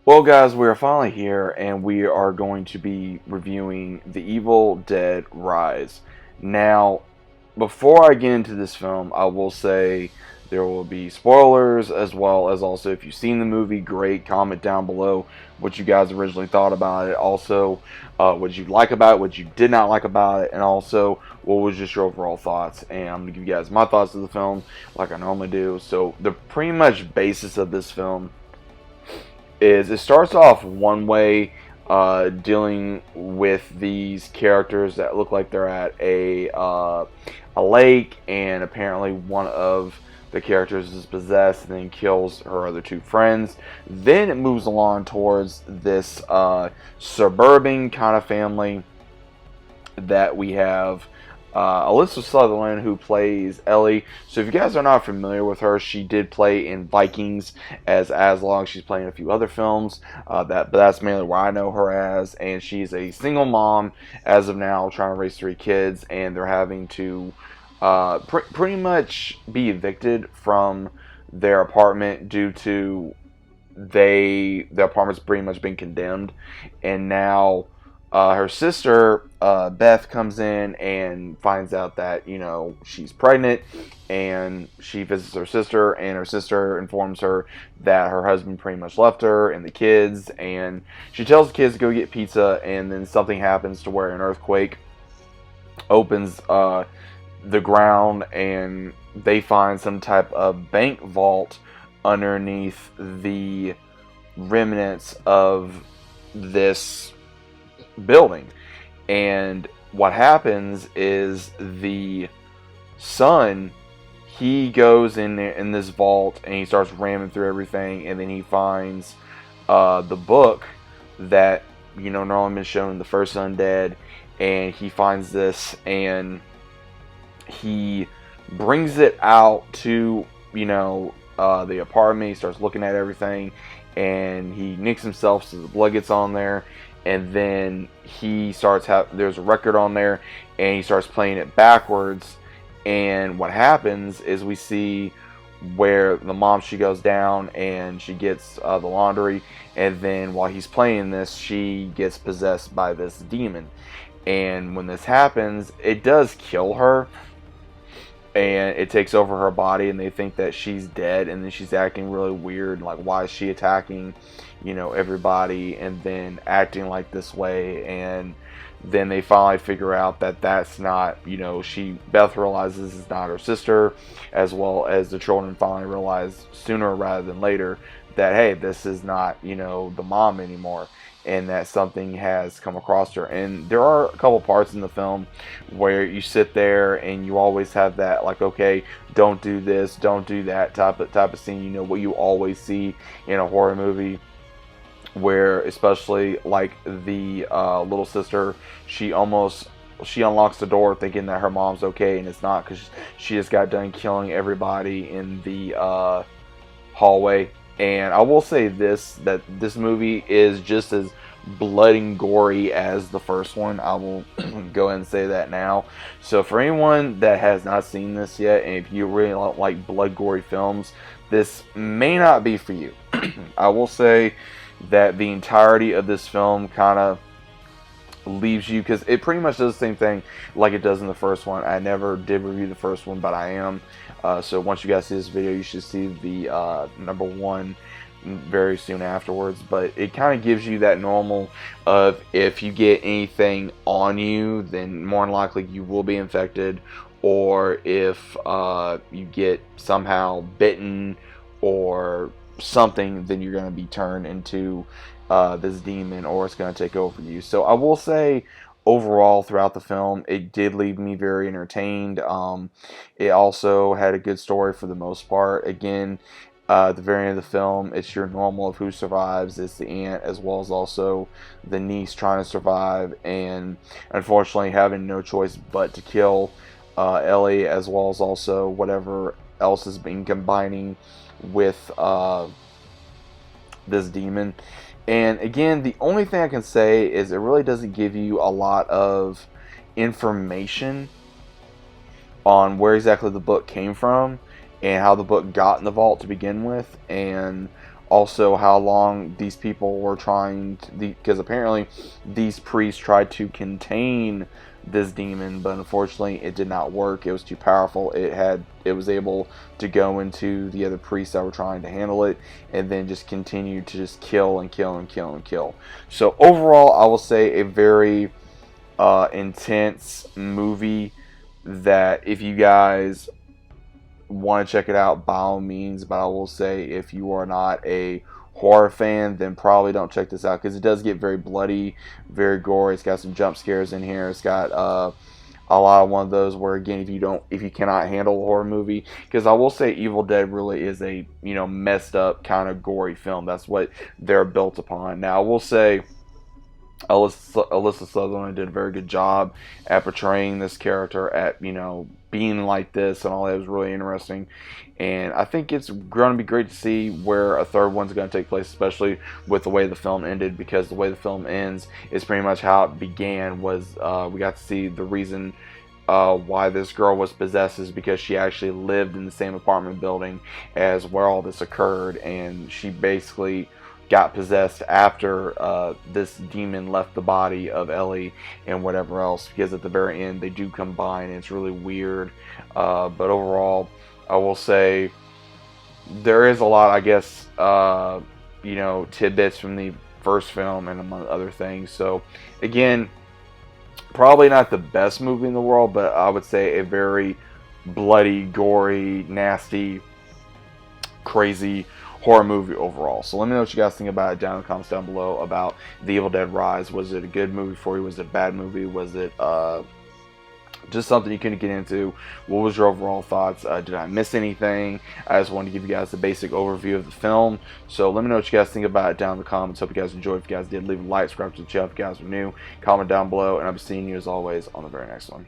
Well, guys, we are finally here, and we are going to be reviewing The Evil Dead Rise. Now, before I get into this film, I will say there will be spoilers, as well as also if you've seen the movie, great. Comment down below what you guys originally thought about it. Also, what you like about it, what you did not like about it, and also what was just your overall thoughts. And I'm going to give you guys my thoughts of the film, like I normally do. So, the pretty much basis of this film is it starts off one way, dealing with these characters that look like they're at a lake, and apparently one of the characters is possessed and then kills her other two friends. Then it moves along towards this suburban kind of family that we have Alyssa Sutherland, who plays Ellie. So if you guys are not familiar with her, she did play in Vikings as Aslog. She's playing a few other films. But that's mainly where I know her as. And she's a single mom as of now, trying to raise three kids, and they're having to pretty much be evicted from their apartment due to the apartment's pretty much been condemned, and now her sister Beth comes in and finds out that she's pregnant, and she visits her sister, and her sister informs her that her husband pretty much left her and the kids, and she tells the kids to go get pizza, and then something happens to where an earthquake opens the ground, and they find some type of bank vault underneath the remnants of this building. And what happens is the son, he goes in there in this vault, and he starts ramming through everything, and then he finds the book that normally been shown in the first Undead, and he finds this, and he brings it out to the apartment. He starts looking at everything, and he nicks himself so the blood gets on there, and then he starts there's a record on there, and he starts playing it backwards. And what happens is we see where the mom, she goes down and she gets the laundry, and then while he's playing this, she gets possessed by this demon. And when this happens, it does kill her, and it takes over her body, and they think that she's dead, and then she's acting really weird, like, why is she attacking everybody, and then acting like this way. And then they finally figure out that that's not, Beth realizes it's not her sister, as well as the children finally realize sooner rather than later that, hey, this is not the mom anymore, and that something has come across her. And there are a couple parts in the film where you sit there and you always have that, like, okay, don't do this, don't do that type of scene. What you always see in a horror movie, where especially like the little sister, she unlocks the door thinking that her mom's okay, and it's not, because she just got done killing everybody in the hallway. And I will say that this movie is just as blood and gory as the first one. I will go ahead and say that now. So for anyone that has not seen this yet, and if you really don't like blood gory films, this may not be for you. I will say that the entirety of this film kind of leaves you, because it pretty much does the same thing like it does in the first one. I never did review the first one, but I am. So once you guys see this video, you should see the number one very soon afterwards. But it kind of gives you that normal of, if you get anything on you, then more than likely you will be infected, or if you get somehow bitten or something, then you're going to be turned into this demon, or it's going to take over you. So I will say, overall, throughout the film, it did leave me very entertained. It also had a good story for the most part. Again, at the very end of the film, it's your normal of who survives. It's the aunt, as well as also the niece trying to survive, and unfortunately having no choice but to kill Ellie, as well as also whatever else has been combining with this demon. And again, the only thing I can say is it really doesn't give you a lot of information on where exactly the book came from, and how the book got in the vault to begin with, and Also, how long these people were trying to, because apparently these priests tried to contain this demon, but unfortunately it did not work. It was too powerful. It was able to go into the other priests that were trying to handle it, and then just continue to just kill and kill and kill and kill. So overall, I will say a very intense movie that if you guys want to check it out, by all means. But I will say, if you are not a horror fan, then probably don't check this out, because it does get very bloody, very gory. It's got some jump scares in here. It's got a lot of one of those where, again, if you cannot handle a horror movie, because I will say Evil Dead really is a messed up kind of gory film. That's what they're built upon. Now I will say Alyssa Sutherland did a very good job at portraying this character, at being like this and all that. It was really interesting, and I think it's going to be great to see where a third one's going to take place, especially with the way the film ended, because the way the film ends is pretty much how it began. Was we got to see the reason why this girl was possessed is because she actually lived in the same apartment building as where all this occurred, and she basically got possessed after this demon left the body of Ellie and whatever else, because at the very end they do combine, and it's really weird. But overall, I will say there is a lot, I guess, tidbits from the first film and among other things. So again, probably not the best movie in the world, but I would say a very bloody, gory, nasty, crazy horror movie overall. So let me know what you guys think about it down in the comments down below about The Evil Dead Rise. Was it a good movie for you? Was it a bad movie? Was it just something you couldn't get into? What was your overall thoughts? Did I miss anything? I just wanted to give you guys the basic overview of the film. So let me know what you guys think about it down in the comments. Hope you guys enjoyed. If you guys did, leave a like, subscribe to the channel if you guys are new, comment down below, and I'll be seeing you as always on the very next one.